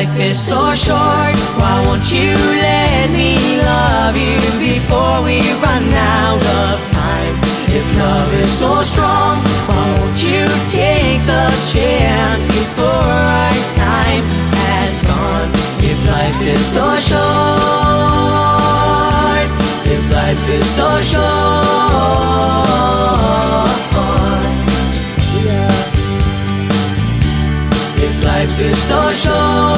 life is so short, why won't you let me love you before we run out of time? If love is so strong, why won't you take the chance before our time has gone? If life is so short, if life is so short, if life is so short.